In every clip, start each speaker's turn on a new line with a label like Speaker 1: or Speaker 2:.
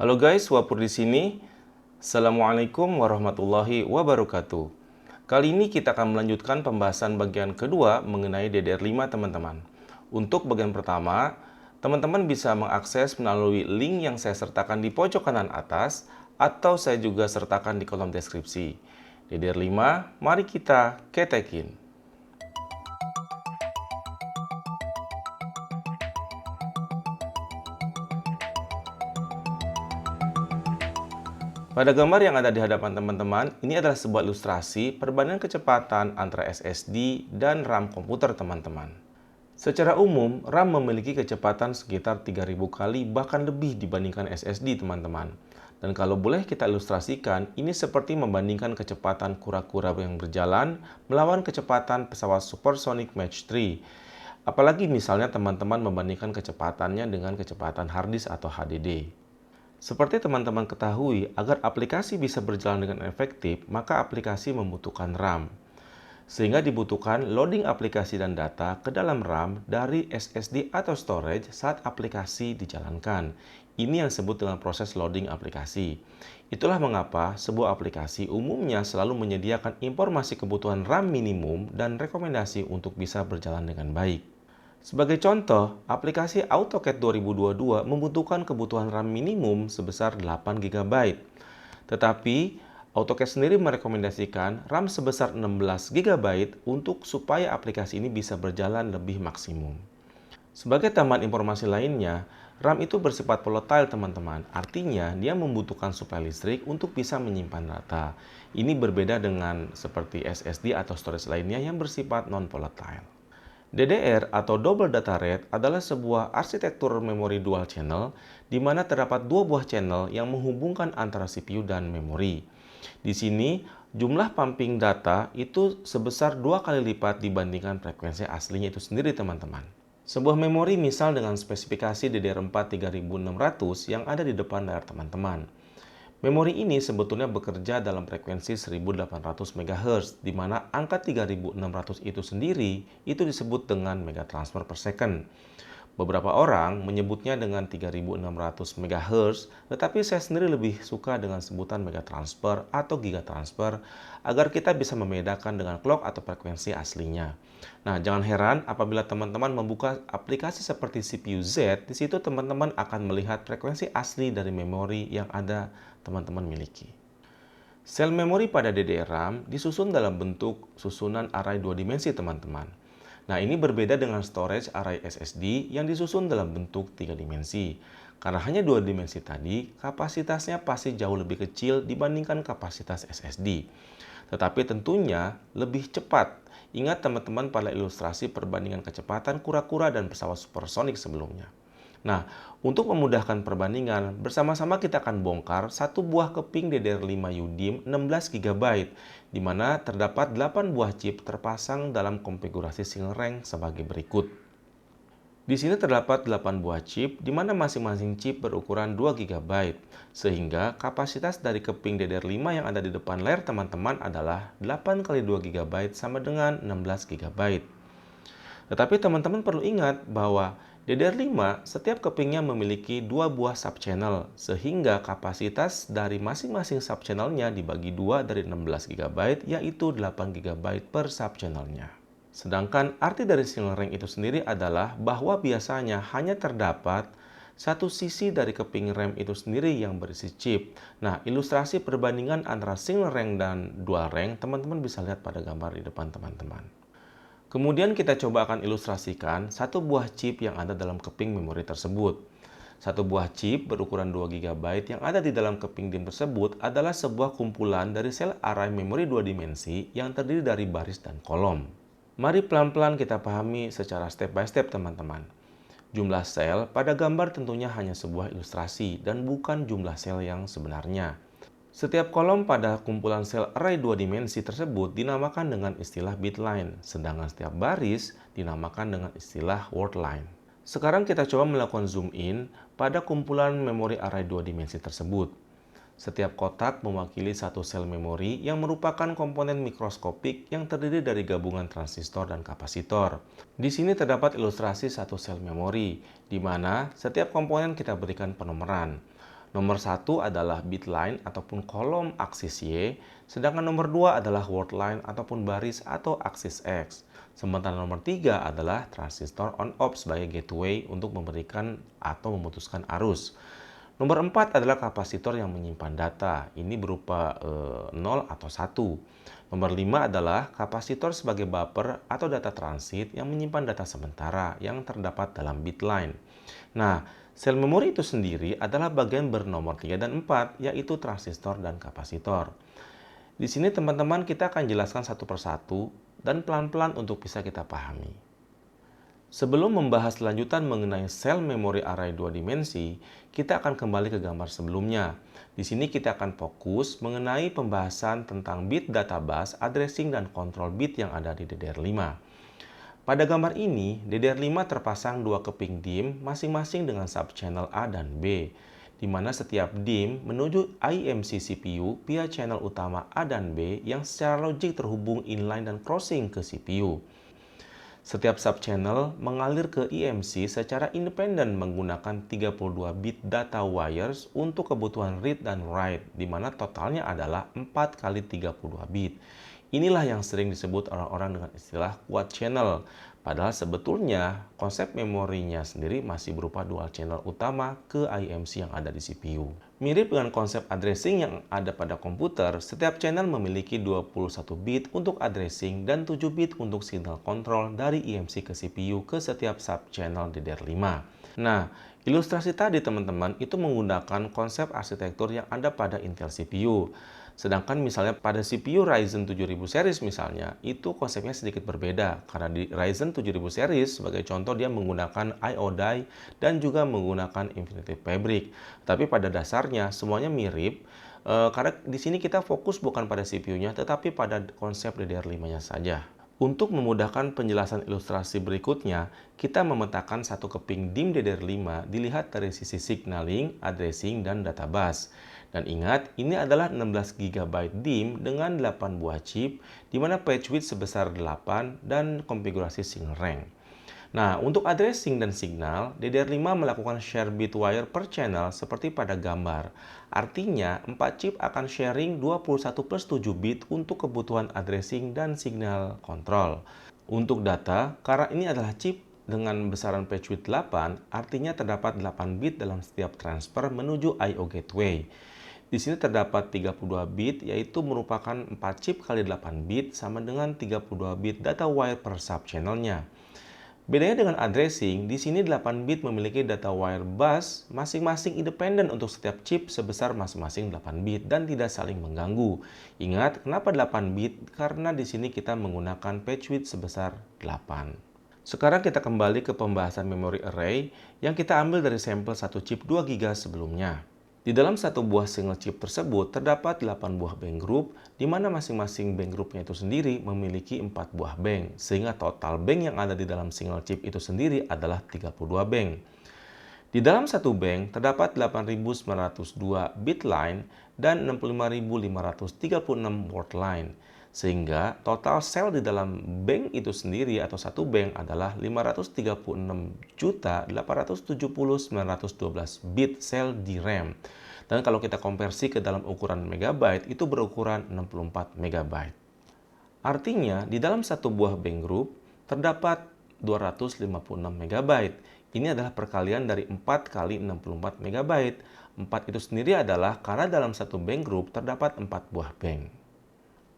Speaker 1: Halo guys, Wapur di sini. Assalamualaikum warahmatullahi wabarakatuh. Kali ini kita akan melanjutkan pembahasan bagian kedua mengenai DDR5 teman-teman. Untuk bagian pertama, teman-teman bisa mengakses melalui link yang saya sertakan di pojok kanan atas atau saya juga sertakan di kolom deskripsi. DDR5, mari kita ketekin. Pada gambar yang ada di hadapan teman-teman, ini adalah sebuah ilustrasi perbandingan kecepatan antara SSD dan RAM komputer teman-teman. Secara umum, RAM memiliki kecepatan sekitar 3000 kali bahkan lebih dibandingkan SSD teman-teman. Dan kalau boleh kita ilustrasikan, ini seperti membandingkan kecepatan kura-kura yang berjalan melawan kecepatan pesawat supersonic Mach 3. Apalagi misalnya teman-teman membandingkan kecepatannya dengan kecepatan harddisk atau HDD. Seperti teman-teman ketahui, agar aplikasi bisa berjalan dengan efektif, maka aplikasi membutuhkan RAM. Sehingga dibutuhkan loading aplikasi dan data ke dalam RAM dari SSD atau storage saat aplikasi dijalankan. Ini yang disebut dengan proses loading aplikasi. Itulah mengapa sebuah aplikasi umumnya selalu menyediakan informasi kebutuhan RAM minimum dan rekomendasi untuk bisa berjalan dengan baik. Sebagai contoh, aplikasi AutoCAD 2022 membutuhkan kebutuhan RAM minimum sebesar 8 GB. Tetapi, AutoCAD sendiri merekomendasikan RAM sebesar 16 GB untuk supaya aplikasi ini bisa berjalan lebih maksimum. Sebagai tambahan informasi lainnya, RAM itu bersifat volatile teman-teman. Artinya, dia membutuhkan suplai listrik untuk bisa menyimpan data. Ini berbeda dengan seperti SSD atau storage lainnya yang bersifat non-volatile. DDR atau Double Data Rate adalah sebuah arsitektur memori dual channel di mana terdapat dua buah channel yang menghubungkan antara CPU dan memori. Di sini, jumlah pumping data itu sebesar 2 kali lipat dibandingkan frekuensi aslinya itu sendiri teman-teman. Sebuah memori misal dengan spesifikasi DDR4 3600 yang ada di depan layar teman-teman. Memori ini sebetulnya bekerja dalam frekuensi 1800 MHz, di mana angka 3600 itu sendiri itu disebut dengan megatransfer per second. Beberapa orang menyebutnya dengan 3600 MHz, tetapi saya sendiri lebih suka dengan sebutan megatransfer atau gigatransfer agar kita bisa membedakan dengan clock atau frekuensi aslinya. Nah, jangan heran apabila teman-teman membuka aplikasi seperti CPU Z, di situ teman-teman akan melihat frekuensi asli dari memori yang ada teman-teman miliki. Sel memori pada DDR RAM disusun dalam bentuk susunan array 2 dimensi teman-teman. Nah, ini berbeda dengan storage array SSD yang disusun dalam bentuk 3 dimensi. Karena hanya 2 dimensi tadi, kapasitasnya pasti jauh lebih kecil dibandingkan kapasitas SSD. Tetapi tentunya lebih cepat. Ingat teman-teman pada ilustrasi perbandingan kecepatan kura-kura dan pesawat supersonik sebelumnya. Nah, untuk memudahkan perbandingan, bersama-sama kita akan bongkar satu buah keping DDR5 UDIMM 16 GB, di mana terdapat 8 buah chip terpasang dalam konfigurasi single rank sebagai berikut. Di sini terdapat 8 buah chip, di mana masing-masing chip berukuran 2 GB, sehingga kapasitas dari keping DDR5 yang ada di depan layar teman-teman adalah 8 kali 2 GB sama dengan 16 GB. Tetapi teman-teman perlu ingat bahwa DDR5 setiap kepingnya memiliki dua buah subchannel, sehingga kapasitas dari masing-masing subchannelnya dibagi dua dari 16 GB, yaitu 8 GB per subchannelnya. Sedangkan arti dari single rank itu sendiri adalah bahwa biasanya hanya terdapat satu sisi dari keping RAM itu sendiri yang berisi chip. Nah, ilustrasi perbandingan antara single rank dan dual rank teman-teman bisa lihat pada gambar di depan teman-teman. Kemudian kita coba akan ilustrasikan satu buah chip yang ada dalam keping memori tersebut. Satu buah chip berukuran 2 GB yang ada di dalam keping DIMM tersebut adalah sebuah kumpulan dari sel array memori 2 dimensi yang terdiri dari baris dan kolom. Mari pelan-pelan kita pahami secara step by step teman-teman. Jumlah sel pada gambar tentunya hanya sebuah ilustrasi dan bukan jumlah sel yang sebenarnya. Setiap kolom pada kumpulan sel array 2 dimensi tersebut dinamakan dengan istilah bit line, sedangkan setiap baris dinamakan dengan istilah word line. Sekarang kita coba melakukan zoom in pada kumpulan memori array 2 dimensi tersebut. Setiap kotak mewakili satu sel memori yang merupakan komponen mikroskopik yang terdiri dari gabungan transistor dan kapasitor. Di sini terdapat ilustrasi satu sel memori, di mana setiap komponen kita berikan penomoran. Nomor 1 adalah bit line ataupun kolom aksis Y, sedangkan nomor 2 adalah word line ataupun baris atau aksis X. Sementara nomor 3 adalah transistor on-off sebagai gateway untuk memberikan atau memutuskan arus. Nomor 4 adalah kapasitor yang menyimpan data. Ini berupa 0 atau 1. Nomor 5 adalah kapasitor sebagai buffer atau data transit yang menyimpan data sementara yang terdapat dalam bit line. Nah, sel memori itu sendiri adalah bagian bernomor 3 dan 4, yaitu transistor dan kapasitor. Di sini teman-teman kita akan jelaskan satu persatu dan pelan-pelan untuk bisa kita pahami. Sebelum membahas lanjutan mengenai sel memori array 2 dimensi, kita akan kembali ke gambar sebelumnya. Di sini kita akan fokus mengenai pembahasan tentang bit data bus, addressing, dan kontrol bit yang ada di DDR5. Pada gambar ini, DDR5 terpasang dua keping DIMM masing-masing dengan subchannel A dan B, di mana setiap DIMM menuju IMC CPU via channel utama A dan B yang secara logik terhubung inline dan crossing ke CPU. Setiap subchannel mengalir ke IMC secara independen menggunakan 32 bit data wires untuk kebutuhan read dan write, di mana totalnya adalah 4 kali 32 bit. Inilah yang sering disebut orang-orang dengan istilah quad channel. Padahal sebetulnya konsep memorinya sendiri masih berupa dual channel utama ke IMC yang ada di CPU. Mirip dengan konsep addressing yang ada pada komputer, setiap channel memiliki 21 bit untuk addressing dan 7 bit untuk signal control dari IMC ke CPU ke setiap subchannel DDR5. Nah, ilustrasi tadi teman-teman itu menggunakan konsep arsitektur yang ada pada Intel CPU. Sedangkan misalnya pada CPU Ryzen 7000 series misalnya, itu konsepnya sedikit berbeda. Karena di Ryzen 7000 series, sebagai contoh dia menggunakan I/O die dan juga menggunakan Infinity Fabric. Tapi pada dasarnya semuanya mirip, karena di sini kita fokus bukan pada CPU-nya, tetapi pada konsep DDR5-nya saja. Untuk memudahkan penjelasan ilustrasi berikutnya, kita memetakan satu keping DIMM DDR5 dilihat dari sisi signaling, addressing, dan data bus. Dan ingat, ini adalah 16 GB DIMM dengan 8 buah chip, di mana patch width sebesar 8 dan konfigurasi single rank. Nah, untuk addressing dan signal, DDR5 melakukan share bit wire per channel seperti pada gambar. Artinya, 4 chip akan sharing 21 plus 7 bit untuk kebutuhan addressing dan signal kontrol. Untuk data, karena ini adalah chip dengan besaran patch width 8, artinya terdapat 8 bit dalam setiap transfer menuju I/O gateway. Di sini terdapat 32 bit, yaitu merupakan 4 chip kali 8 bit sama dengan 32 bit data wire per subchannelnya. Bedanya dengan addressing, di sini 8 bit memiliki data wire bus masing-masing independen untuk setiap chip sebesar masing-masing 8 bit dan tidak saling mengganggu. Ingat, kenapa 8 bit? Karena di sini kita menggunakan patch width sebesar 8. Sekarang kita kembali ke pembahasan memory array yang kita ambil dari sampel satu chip 2 GB sebelumnya. Di dalam satu buah single chip tersebut terdapat 8 buah bank group, di mana masing-masing bank groupnya itu sendiri memiliki 4 buah bank, sehingga total bank yang ada di dalam single chip itu sendiri adalah 32 bank. Di dalam satu bank terdapat 8.902 bit line dan 65.536 word line. Sehingga total sel di dalam bank itu sendiri atau satu bank adalah 536.870.912 bit sel DRAM. Dan kalau kita konversi ke dalam ukuran megabyte itu berukuran 64 megabyte. Artinya di dalam satu buah bank group terdapat 256 megabyte. Ini adalah perkalian dari 4 kali 64 megabyte. 4 itu sendiri adalah karena dalam satu bank group terdapat 4 buah bank.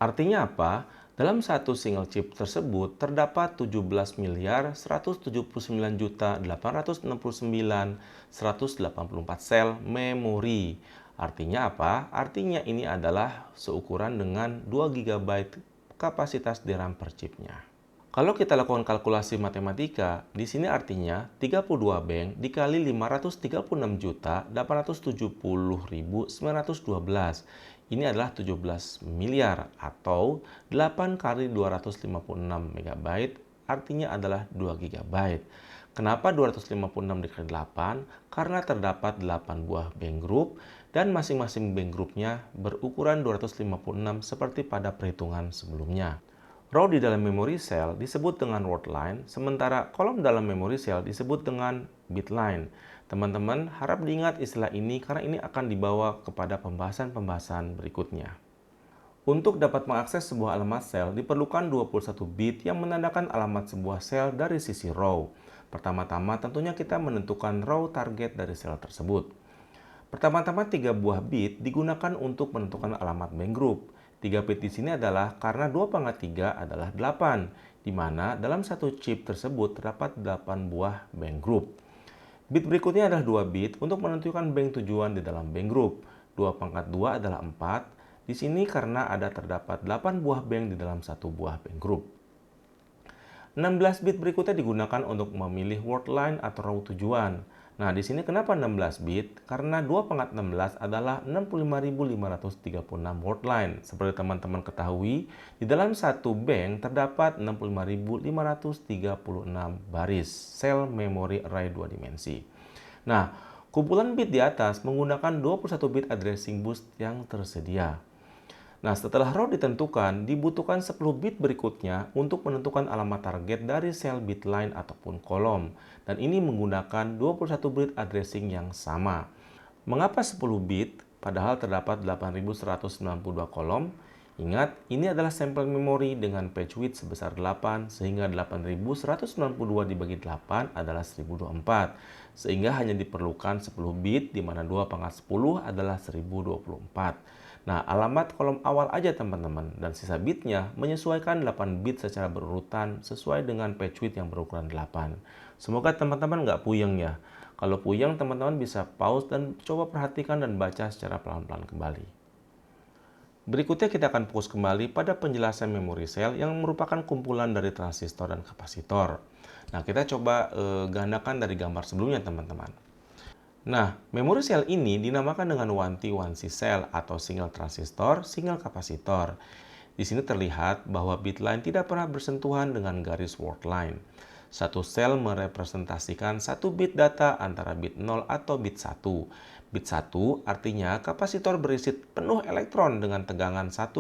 Speaker 1: Artinya apa? Dalam satu single chip tersebut terdapat 17.179.869.184 sel memori. Artinya apa? Artinya ini adalah seukuran dengan 2 GB kapasitas DRAM per chipnya. Kalau kita lakukan kalkulasi matematika, di sini artinya 32 bank dikali 536.870.912. Ini adalah 17 miliar atau 8 kali 256 MB, artinya adalah 2 GB. Kenapa 256 dikali 8? Karena terdapat 8 buah bank group dan masing-masing bank groupnya berukuran 256 seperti pada perhitungan sebelumnya. Row di dalam memory cell disebut dengan word line, sementara kolom dalam memory cell disebut dengan bit line. Teman-teman harap diingat istilah ini karena ini akan dibawa kepada pembahasan-pembahasan berikutnya. Untuk dapat mengakses sebuah alamat sel, diperlukan 21 bit yang menandakan alamat sebuah sel dari sisi row. Pertama-tama tentunya kita menentukan row target dari sel tersebut. Pertama-tama 3 buah bit digunakan untuk menentukan alamat bank group. 3 bit di sini adalah karena 2 pangkat 3 adalah 8, di mana dalam satu chip tersebut terdapat 8 buah bank group. Bit berikutnya adalah 2 bit untuk menentukan bank tujuan di dalam bank group. 2 pangkat 2 adalah 4, di sini karena terdapat 8 buah bank di dalam satu buah bank group. 16 bit berikutnya digunakan untuk memilih word line atau row tujuan. Nah, di sini kenapa 16 bit? Karena 2 pangkat 16 adalah 65.536 word line. Seperti teman-teman ketahui, di dalam satu bank terdapat 65.536 baris sel memori array 2 dimensi. Nah, kumpulan bit di atas menggunakan 21 bit addressing bus yang tersedia. Nah, setelah row ditentukan, dibutuhkan 10 bit berikutnya untuk menentukan alamat target dari sel bit line ataupun kolom. Dan ini menggunakan 21 bit addressing yang sama. Mengapa 10 bit, padahal terdapat 8192 kolom? Ingat, ini adalah sampel memori dengan page width sebesar 8, sehingga 8192 dibagi 8 adalah 1024. Sehingga hanya diperlukan 10 bit, di mana 2 pangkat 10 adalah 1024. Nah, alamat kolom awal aja teman-teman, dan sisa bitnya menyesuaikan 8 bit secara berurutan sesuai dengan page width yang berukuran 8. Semoga teman-teman nggak puyeng ya. Kalau puyeng, teman-teman bisa pause dan coba perhatikan dan baca secara pelan-pelan kembali. Berikutnya kita akan fokus kembali pada penjelasan memori sel yang merupakan kumpulan dari transistor dan kapasitor. Nah, kita coba gandakan dari gambar sebelumnya teman-teman. Nah, memori sel ini dinamakan dengan 1T1C cell atau single transistor, single kapasitor. Di sini terlihat bahwa bit line tidak pernah bersentuhan dengan garis word line. Satu sel merepresentasikan satu bit data antara bit 0 atau bit 1. Bit 1 artinya kapasitor berisi penuh elektron dengan tegangan 1,1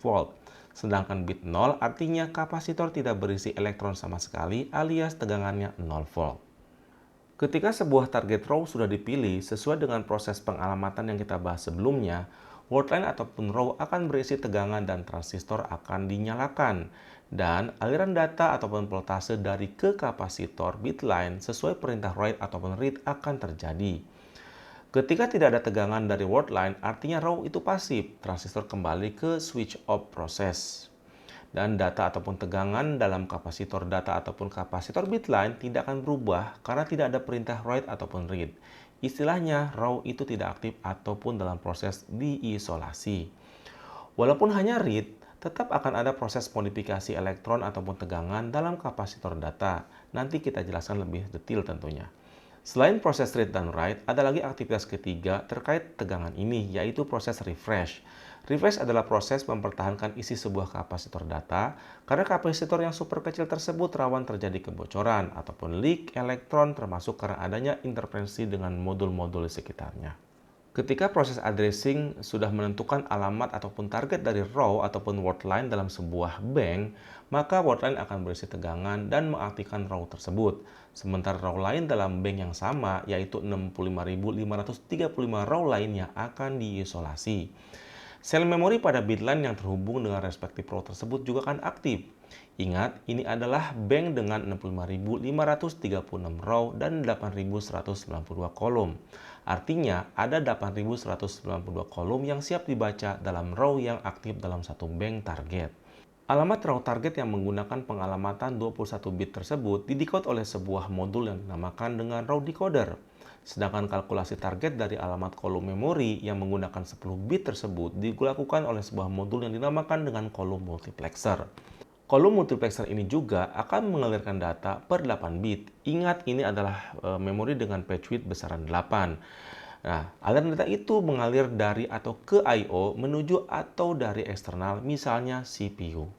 Speaker 1: volt. Sedangkan bit 0 artinya kapasitor tidak berisi elektron sama sekali alias tegangannya 0 volt. Ketika sebuah target row sudah dipilih sesuai dengan proses pengalamatan yang kita bahas sebelumnya, word line ataupun row akan berisi tegangan dan transistor akan dinyalakan. Dan aliran data ataupun voltase dari ke kapasitor bit line sesuai perintah write ataupun read akan terjadi. Ketika tidak ada tegangan dari word line, artinya row itu pasif, transistor kembali ke switch off proses. Dan data ataupun tegangan dalam kapasitor data ataupun kapasitor bit line tidak akan berubah karena tidak ada perintah write ataupun read. Istilahnya, row itu tidak aktif ataupun dalam proses diisolasi. Walaupun hanya read, tetap akan ada proses modifikasi elektron ataupun tegangan dalam kapasitor data. Nanti kita jelaskan lebih detail tentunya. Selain proses read dan write, ada lagi aktivitas ketiga terkait tegangan ini, yaitu proses refresh. Refresh adalah proses mempertahankan isi sebuah kapasitor data, karena kapasitor yang super kecil tersebut rawan terjadi kebocoran ataupun leak elektron termasuk karena adanya interferensi dengan modul-modul di sekitarnya. Ketika proses addressing sudah menentukan alamat ataupun target dari row ataupun word line dalam sebuah bank, maka word line akan berisi tegangan dan mengaktifkan row tersebut. Sementara row lain dalam bank yang sama, yaitu 65.535 row lainnya akan diisolasi. Sel memori pada bit line yang terhubung dengan respektif row tersebut juga akan aktif. Ingat, ini adalah bank dengan 65.536 row dan 8.192 kolom. Artinya, ada 8.192 kolom yang siap dibaca dalam row yang aktif dalam satu bank target. Alamat row target yang menggunakan pengalamatan 21 bit tersebut didekode oleh sebuah modul yang dinamakan dengan row decoder. Sedangkan kalkulasi target dari alamat kolom memori yang menggunakan 10 bit tersebut dilakukan oleh sebuah modul yang dinamakan dengan kolom multiplexer. Kolom multiplexer ini juga akan mengalirkan data per 8 bit. Ingat, ini adalah memori dengan page width besaran 8. Nah, aliran data itu mengalir dari atau ke I/O menuju atau dari eksternal, misalnya CPU.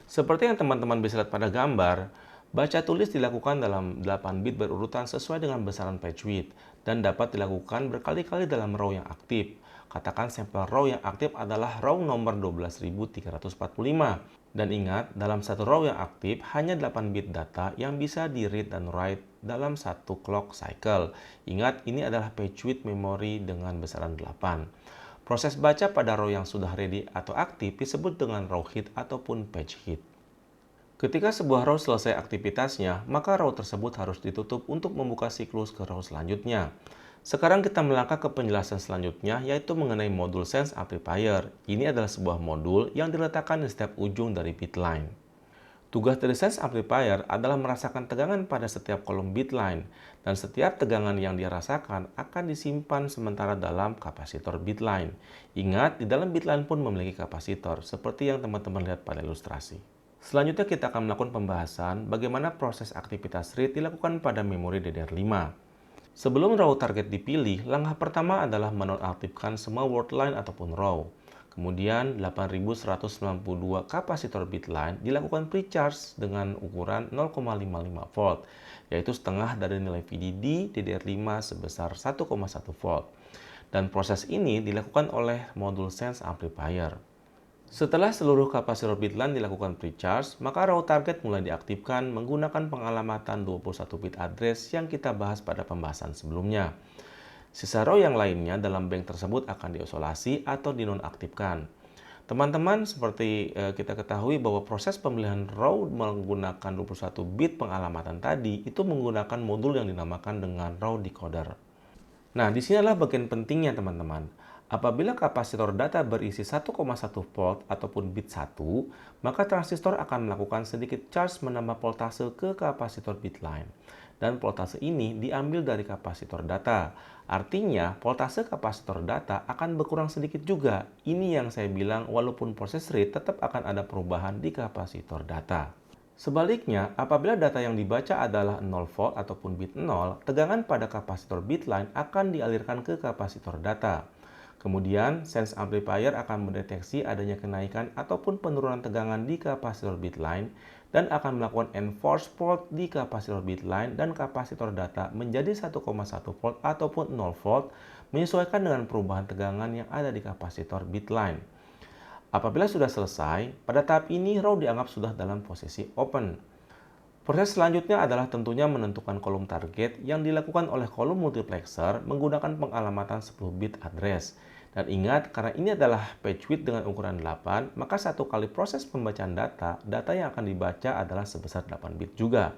Speaker 1: Seperti yang teman-teman bisa lihat pada gambar, baca tulis dilakukan dalam 8 bit berurutan sesuai dengan besaran page width. dan dapat dilakukan berkali-kali dalam row yang aktif. Katakan sampel row yang aktif adalah row nomor 12.345. Dan ingat, dalam satu row yang aktif hanya 8 bit data yang bisa di-read dan write dalam satu clock cycle. Ingat, ini adalah page width memory dengan besaran 8. Proses baca pada row yang sudah ready atau aktif disebut dengan row hit ataupun page hit. Ketika sebuah row selesai aktivitasnya, maka row tersebut harus ditutup untuk membuka siklus ke row selanjutnya. Sekarang kita melangkah ke penjelasan selanjutnya, yaitu mengenai modul Sense Amplifier. Ini adalah sebuah modul yang diletakkan di setiap ujung dari bit line. Tugas dari Sense Amplifier adalah merasakan tegangan pada setiap kolom bit line, dan setiap tegangan yang dia rasakan akan disimpan sementara dalam kapasitor bit line. Ingat, di dalam bit line pun memiliki kapasitor, seperti yang teman-teman lihat pada ilustrasi. Selanjutnya kita akan melakukan pembahasan bagaimana proses aktivitas read dilakukan pada memori DDR5. Sebelum row target dipilih, langkah pertama adalah menonaktifkan semua word line ataupun row. Kemudian 8192 kapasitor bit line dilakukan pre-charge dengan ukuran 0,55 volt, yaitu setengah dari nilai VDD DDR5 sebesar 1,1 volt. Dan proses ini dilakukan oleh modul Sense Amplifier. Setelah seluruh kapasitor bit line dilakukan pre-charge, maka row target mulai diaktifkan menggunakan pengalamatan 21 bit address yang kita bahas pada pembahasan sebelumnya. Sisa row yang lainnya dalam bank tersebut akan diisolasi atau dinonaktifkan. Teman-teman, seperti kita ketahui bahwa proses pemilihan row menggunakan 21 bit pengalamatan tadi itu menggunakan modul yang dinamakan dengan row decoder. Nah, di sini adalah bagian pentingnya, teman-teman. Apabila kapasitor data berisi 1,1 volt ataupun bit 1, maka transistor akan melakukan sedikit charge menambah voltase ke kapasitor bit line. Dan voltase ini diambil dari kapasitor data. Artinya, voltase kapasitor data akan berkurang sedikit juga. Ini yang saya bilang, walaupun proses read tetap akan ada perubahan di kapasitor data. Sebaliknya, apabila data yang dibaca adalah 0 volt ataupun bit 0, tegangan pada kapasitor bit line akan dialirkan ke kapasitor data. Kemudian, Sense Amplifier akan mendeteksi adanya kenaikan ataupun penurunan tegangan di kapasitor bit line dan akan melakukan enforce fault di kapasitor bit line dan kapasitor data menjadi 1,1 volt ataupun 0 volt menyesuaikan dengan perubahan tegangan yang ada di kapasitor bit line. Apabila sudah selesai, pada tahap ini row dianggap sudah dalam posisi open. Proses selanjutnya adalah tentunya menentukan kolom target yang dilakukan oleh kolom multiplexer menggunakan pengalamatan 10 bit address. Dan ingat, karena ini adalah page width dengan ukuran 8, maka satu kali proses pembacaan data yang akan dibaca adalah sebesar 8 bit juga.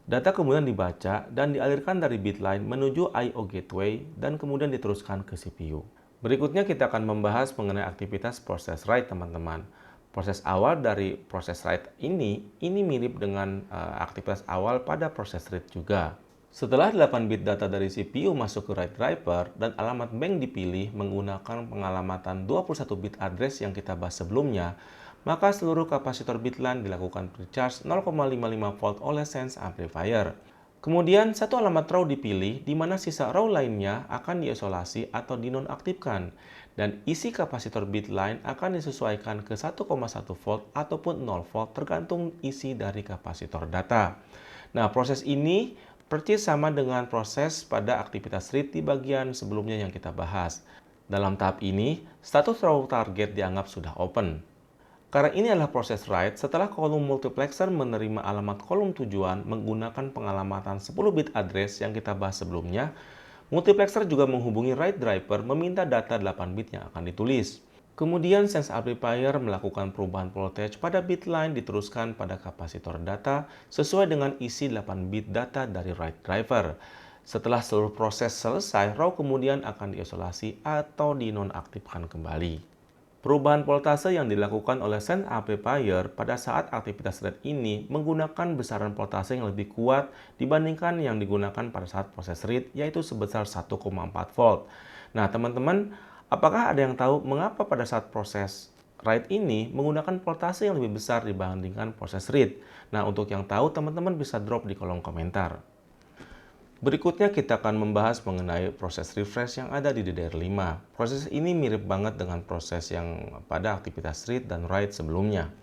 Speaker 1: Data kemudian dibaca dan dialirkan dari bit line menuju I/O gateway dan kemudian diteruskan ke CPU. Berikutnya kita akan membahas mengenai aktivitas proses write, teman-teman. Proses awal dari proses write ini mirip dengan aktivitas awal pada proses read juga. Setelah 8 bit data dari CPU masuk ke write driver dan alamat bank dipilih menggunakan pengalamatan 21 bit address yang kita bahas sebelumnya, maka seluruh kapasitor bit line dilakukan pre-charge 0,55 volt oleh Sense Amplifier. Kemudian satu alamat row dipilih di mana sisa row lainnya akan diisolasi atau dinonaktifkan. Dan isi kapasitor bit line akan disesuaikan ke 1,1 volt ataupun 0 volt tergantung isi dari kapasitor data. Nah, proses ini persis sama dengan proses pada aktivitas read di bagian sebelumnya yang kita bahas. Dalam tahap ini, status row target dianggap sudah open. Karena ini adalah proses write, setelah kolom multiplexer menerima alamat kolom tujuan menggunakan pengalamatan 10 bit address yang kita bahas sebelumnya, multiplexer juga menghubungi write driver meminta data 8 bit yang akan ditulis. Kemudian Sense Amplifier melakukan perubahan voltage pada bit line diteruskan pada kapasitor data sesuai dengan isi 8 bit data dari write driver. Setelah seluruh proses selesai, row kemudian akan diisolasi atau dinonaktifkan kembali. Perubahan voltase yang dilakukan oleh Sense Amplifier pada saat aktivitas read ini menggunakan besaran voltase yang lebih kuat dibandingkan yang digunakan pada saat proses read, yaitu sebesar 1,4 volt. Nah, teman-teman, apakah ada yang tahu mengapa pada saat proses write ini menggunakan voltase yang lebih besar dibandingkan proses read? Nah, untuk yang tahu, teman-teman bisa drop di kolom komentar. Berikutnya kita akan membahas mengenai proses refresh yang ada di DDR5. Proses ini mirip banget dengan proses yang pada aktivitas read dan write sebelumnya.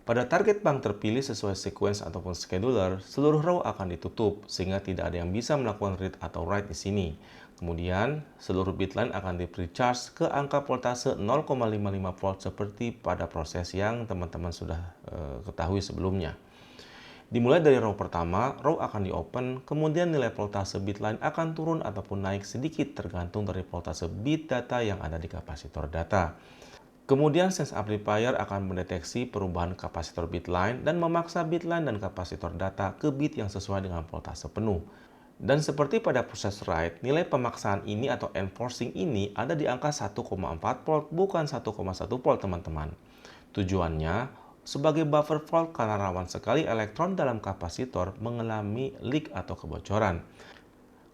Speaker 1: Pada target bank terpilih sesuai sequence ataupun scheduler, seluruh row akan ditutup sehingga tidak ada yang bisa melakukan read atau write di sini. Kemudian, seluruh bit line akan di precharge ke angka voltase 0,55 volt seperti pada proses yang teman-teman sudah ketahui sebelumnya. Dimulai dari row pertama, row akan di-open, kemudian nilai voltase bit line akan turun ataupun naik sedikit tergantung dari voltase bit data yang ada di kapasitor data. Kemudian sense amplifier akan mendeteksi perubahan kapasitor bit line dan memaksa bit line dan kapasitor data ke bit yang sesuai dengan voltase penuh. Dan seperti pada proses write, nilai pemaksaan ini atau enforcing ini ada di angka 1,4 volt bukan 1,1 volt teman-teman. Tujuannya sebagai buffer fault karena rawan sekali elektron dalam kapasitor mengalami leak atau kebocoran.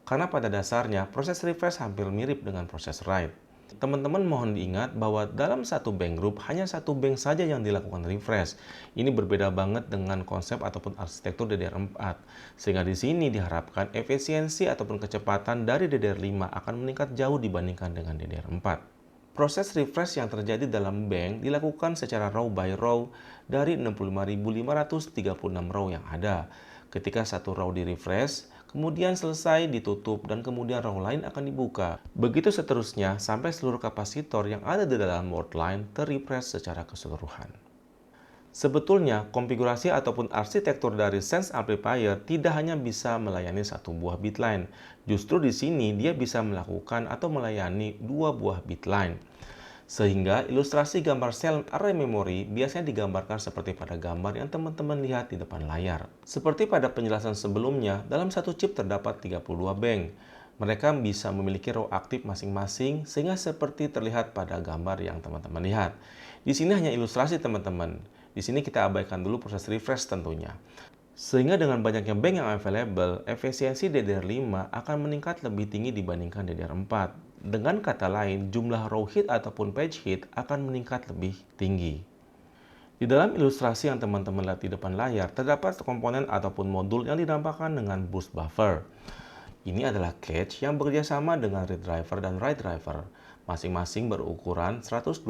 Speaker 1: Karena pada dasarnya proses refresh hampir mirip dengan proses write. Teman-teman mohon diingat bahwa dalam satu bank group hanya satu bank saja yang dilakukan refresh. Ini berbeda banget dengan konsep ataupun arsitektur DDR4. Sehingga di sini diharapkan efisiensi ataupun kecepatan dari DDR5 akan meningkat jauh dibandingkan dengan DDR4. Proses refresh yang terjadi dalam bank dilakukan secara row by row dari 65.536 row yang ada. Ketika satu row di-refresh, kemudian selesai ditutup dan kemudian row lain akan dibuka. Begitu seterusnya sampai seluruh kapasitor yang ada di dalam word line ter-refresh secara keseluruhan. Sebetulnya, konfigurasi ataupun arsitektur dari sense amplifier tidak hanya bisa melayani satu buah bit line. Justru di sini dia bisa melakukan atau melayani dua buah bit line. Sehingga ilustrasi gambar sel array memory biasanya digambarkan seperti pada gambar yang teman-teman lihat di depan layar. Seperti pada penjelasan sebelumnya, dalam satu chip terdapat 32 bank. Mereka bisa memiliki row aktif masing-masing sehingga seperti terlihat pada gambar yang teman-teman lihat. Di sini hanya ilustrasi teman-teman. Di sini kita abaikan dulu proses refresh tentunya. Sehingga dengan banyaknya bank yang available, efisiensi DDR5 akan meningkat lebih tinggi dibandingkan DDR4. Dengan kata lain, jumlah row hit ataupun page hit akan meningkat lebih tinggi. Di dalam ilustrasi yang teman-teman lihat di depan layar, terdapat komponen ataupun modul yang dinampakkan dengan boost buffer. Ini adalah cache yang bekerja sama dengan read driver dan write driver. Masing-masing berukuran 128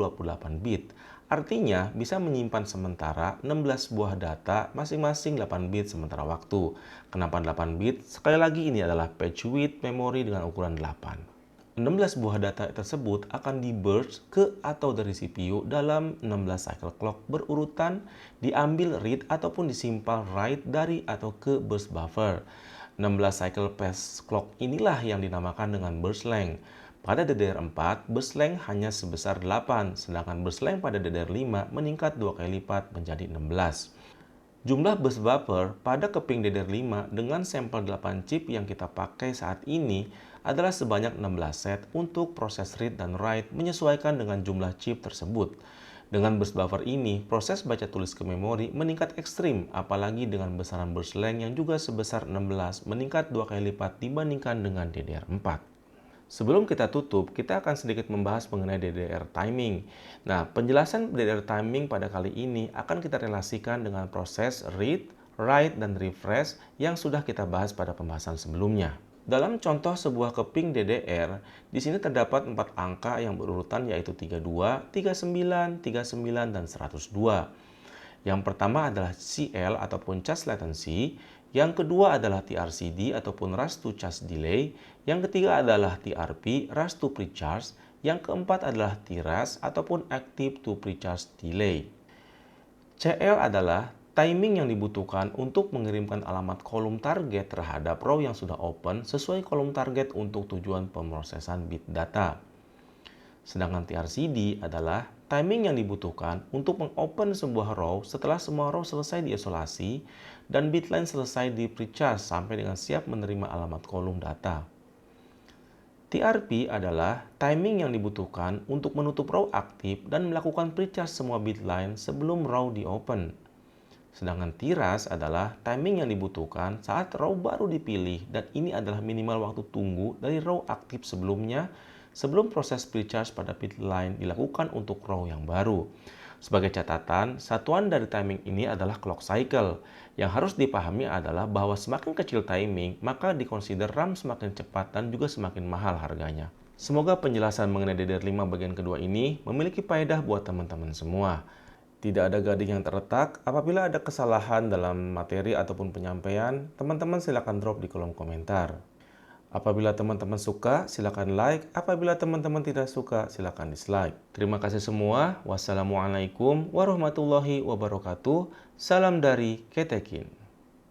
Speaker 1: bit. Artinya bisa menyimpan sementara 16 buah data masing-masing 8 bit sementara waktu. Kenapa 8 bit? Sekali lagi ini adalah page width memori dengan ukuran 8. 16 buah data tersebut akan di-burst ke atau dari CPU dalam 16 cycle clock berurutan, diambil read ataupun disimpal write dari atau ke burst buffer. 16 cycle pass clock inilah yang dinamakan dengan burst length. Pada DDR4, burst length hanya sebesar 8, sedangkan burst length pada DDR5 meningkat 2 kali lipat menjadi 16. Jumlah burst buffer pada keping DDR5 dengan sampel 8 chip yang kita pakai saat ini adalah sebanyak 16 set untuk proses read dan write menyesuaikan dengan jumlah chip tersebut. Dengan burst buffer ini, proses baca tulis ke memori meningkat ekstrim, apalagi dengan besaran burst length yang juga sebesar 16 meningkat 2 kali lipat dibandingkan dengan DDR4. Sebelum kita tutup, kita akan sedikit membahas mengenai DDR timing. Nah, penjelasan DDR timing pada kali ini akan kita relasikan dengan proses read, write, dan refresh yang sudah kita bahas pada pembahasan sebelumnya. Dalam contoh sebuah keping DDR, di sini terdapat 4 angka yang berurutan yaitu 32, 39, 39, dan 102. Yang pertama adalah CL ataupun charge latency, yang kedua adalah TRCD ataupun rush to charge delay, yang ketiga adalah TRP rush to precharge, yang keempat adalah TRAS ataupun active to precharge delay. CL adalah timing yang dibutuhkan untuk mengirimkan alamat kolom target terhadap row yang sudah open sesuai kolom target untuk tujuan pemrosesan bit data. Sedangkan TRCD adalah timing yang dibutuhkan untuk mengopen sebuah row setelah semua row selesai diisolasi dan bit line selesai di precharge sampai dengan siap menerima alamat kolom data. TRP adalah timing yang dibutuhkan untuk menutup row aktif dan melakukan precharge semua bit line sebelum row di-open. Sedangkan TRAS adalah timing yang dibutuhkan saat row baru dipilih dan ini adalah minimal waktu tunggu dari row aktif sebelumnya sebelum proses precharge pada bit line dilakukan untuk row yang baru. Sebagai catatan, satuan dari timing ini adalah clock cycle. Yang harus dipahami adalah bahwa semakin kecil timing, maka dikonsider RAM semakin cepat dan juga semakin mahal harganya. Semoga penjelasan mengenai DDR5 bagian kedua ini memiliki faedah buat teman-teman semua. Tidak ada gading yang terletak. Apabila ada kesalahan dalam materi ataupun penyampaian, teman-teman silakan drop di kolom komentar. Apabila teman-teman suka, silakan like. Apabila teman-teman tidak suka, silakan dislike. Terima kasih semua. Wassalamualaikum warahmatullahi wabarakatuh. Salam dari Ketekin.